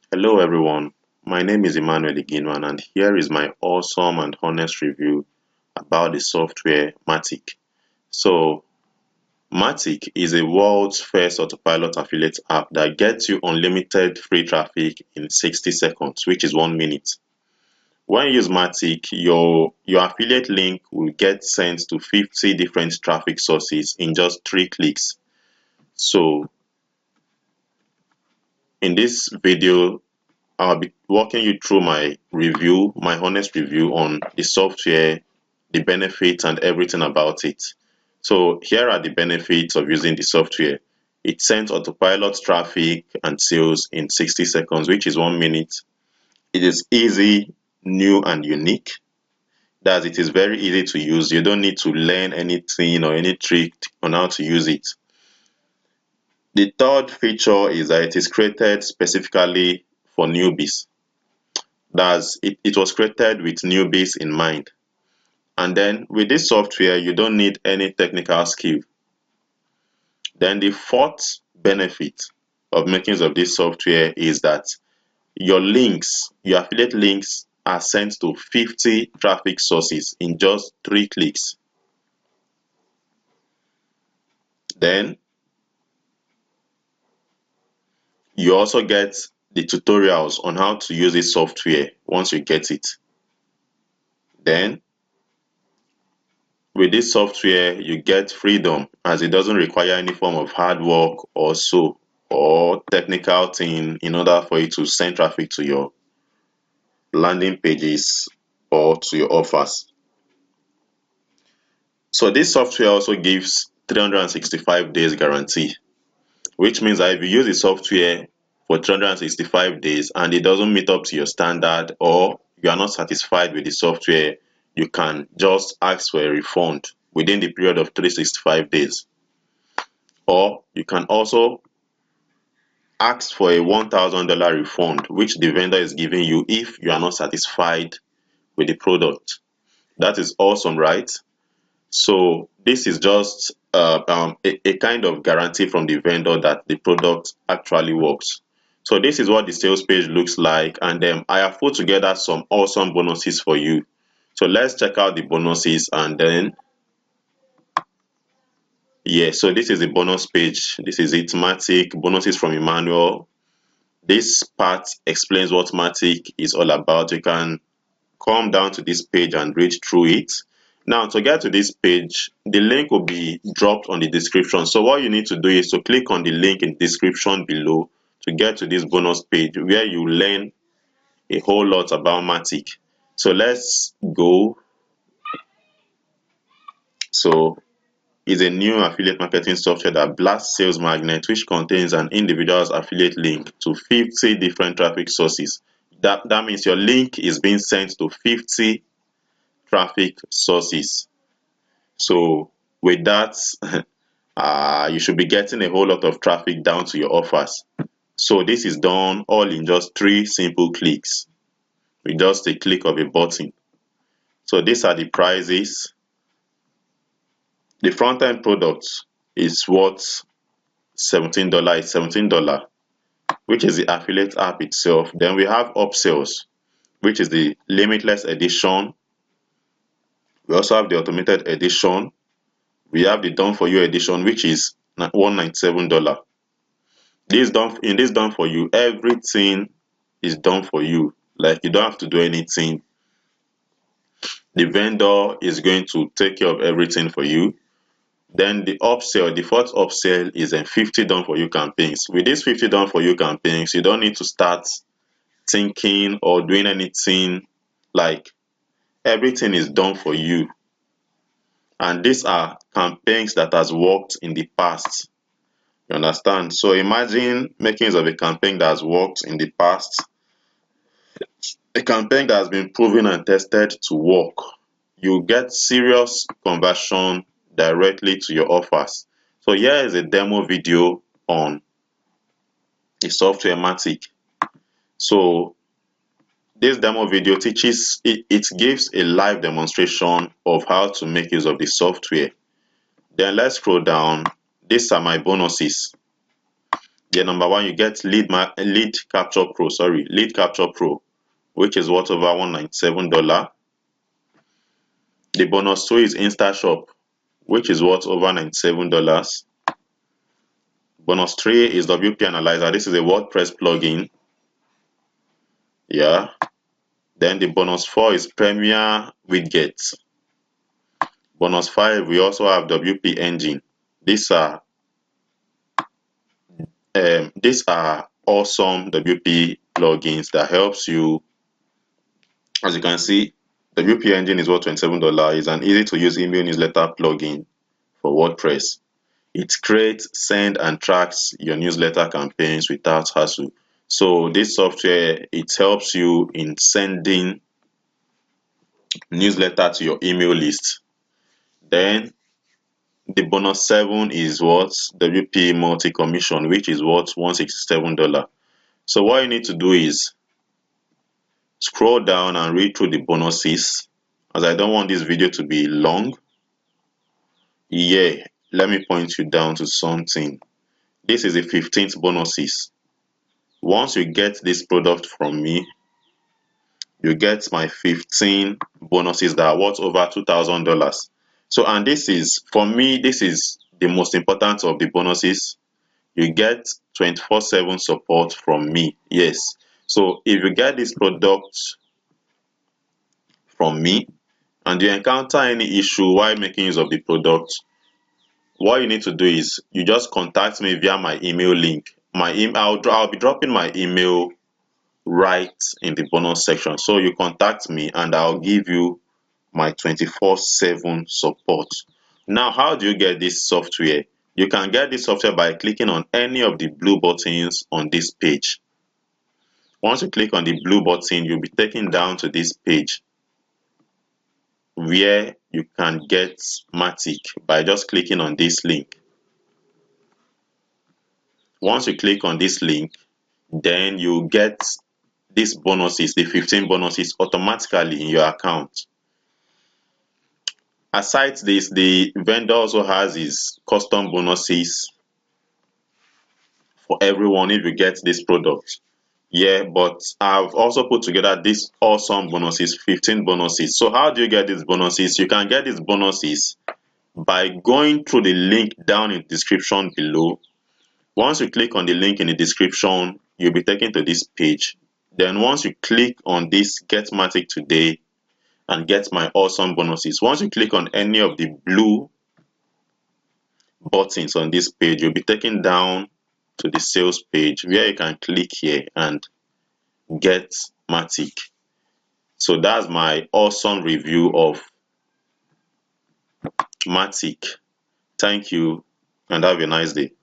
Hello everyone, my name is Emmanuel Iginwan and here is my awesome and honest review about the software Matic. So, Matic is a world's first autopilot affiliate app that gets you unlimited free traffic in 60 seconds, which is 1 minute. When you use Matic, your affiliate link will get sent to 50 different traffic sources in just 3 clicks. So, in this video, I'll be walking you through my honest review on the software, the benefits, and everything about it. So here are the benefits of using the software. It sends autopilot traffic and sales in 60 seconds, which is 1 minute. It is easy, new, and unique. That it is very easy to use. You don't need to learn anything or any trick on how to use it. The third feature is that it is created specifically for newbies. It was created with newbies in mind. And then with this software, you don't need any technical skill. Then the fourth benefit of making use of this software is that your affiliate links are sent to 50 traffic sources in just 3 clicks. Then you also get the tutorials on how to use this software once you get it. Then with this software, you get freedom as it doesn't require any form of hard work or technical thing in order for you to send traffic to your landing pages or to your offers. So this software also gives 365 days guarantee, which means that if you use the software for 365 days and it doesn't meet up to your standard or you are not satisfied with the software, you can just ask for a refund within the period of 365 days. Or you can also ask for a $1,000 refund, which the vendor is giving you if you are not satisfied with the product. That is awesome, right? So this is just a kind of guarantee from the vendor that the product actually works. So this is what the sales page looks like, and I have put together some awesome bonuses for you. So let's check out the bonuses, and then so this is the bonus page. This is it, Matic bonuses from Emmanuel. This part explains what Matic is all about. You can come down to this page and read through it. Now, to get to this page, the link will be dropped on the description. So what you need to do is to click on the link in the description below to get to this bonus page where you learn a whole lot about Matic. So let's go. So it's a new affiliate marketing software that blasts sales magnet, which contains an individual's affiliate link to 50 different traffic sources. That means your link is being sent to 50 traffic sources. So with that, you should be getting a whole lot of traffic down to your offers. So this is done all in just 3 simple clicks with just a click of a button. So these are the prices. The front end product is worth $17. It's $17, which is the affiliate app itself. Then we have upsells, which is the limitless edition. We also have the automated edition. We have the done for you edition, which is $197. In this done for you, everything is done for you. Like, you don't have to do anything. The vendor is going to take care of everything for you. Then the upsell, the fourth upsell is a 50 done for you campaigns. With these 50 done for you campaigns, you don't need to start thinking or doing anything. Like, everything is done for you. And these are campaigns that has worked in the past. You understand? So imagine making use of a campaign that has worked in the past, a campaign that has been proven and tested to work. You get serious conversion directly to your offers. So here is a demo video on the software Matic. So this demo video teaches, it gives a live demonstration of how to make use of the software. Then let's scroll down. These are my bonuses. Yeah, number one, you get lead capture pro, lead capture pro, which is worth over $197. The bonus two is InstaShop, which is worth over $97. Bonus three is WP Analyzer. This is a WordPress plugin. Yeah. Then the bonus four is Premier Widgets. Bonus five, we also have WP Engine. These are awesome WP plugins that helps you. As you can see, WP Engine is worth $27. It's an easy to use email newsletter plugin for WordPress. It creates, sends, and tracks your newsletter campaigns without hassle. So this software, it helps you in sending newsletter to your email list. Then the bonus seven is what WP multi commission, which is worth $167. So what you need to do is scroll down and read through the bonuses, as I don't want this video to be long. Yeah, let me point you down to something. This is the 15th bonuses. Once you get this product from me, you get my 15 bonuses that are worth over $2,000. So, and this is, for me, this is the most important of the bonuses. You get 24/7 support from me. Yes. So if you get this product from me and you encounter any issue while making use of the product, what you need to do is you just contact me via my email link. I'll be dropping my email right in the bonus section. So you contact me and I'll give you my 24/7 support. Now, how do you get this software? You can get this software by clicking on any of the blue buttons on this page. Once you click on the blue button, you'll be taken down to this page where you can get Matic by just clicking on this link. Once you click on this link, then you get these bonuses, the 15 bonuses, automatically in your account. Aside this, the vendor also has his custom bonuses for everyone if you get this product. Yeah, but I've also put together these awesome bonuses, 15 bonuses. So how do you get these bonuses? You can get these bonuses by going through the link down in the description below. Once you click on the link in the description, you'll be taken to this page. Then once you click on this Get Matic Today and get my awesome bonuses, once you click on any of the blue buttons on this page, you'll be taken down to the sales page where you can click here and get Matic. So that's my awesome review of Matic. Thank you and have a nice day.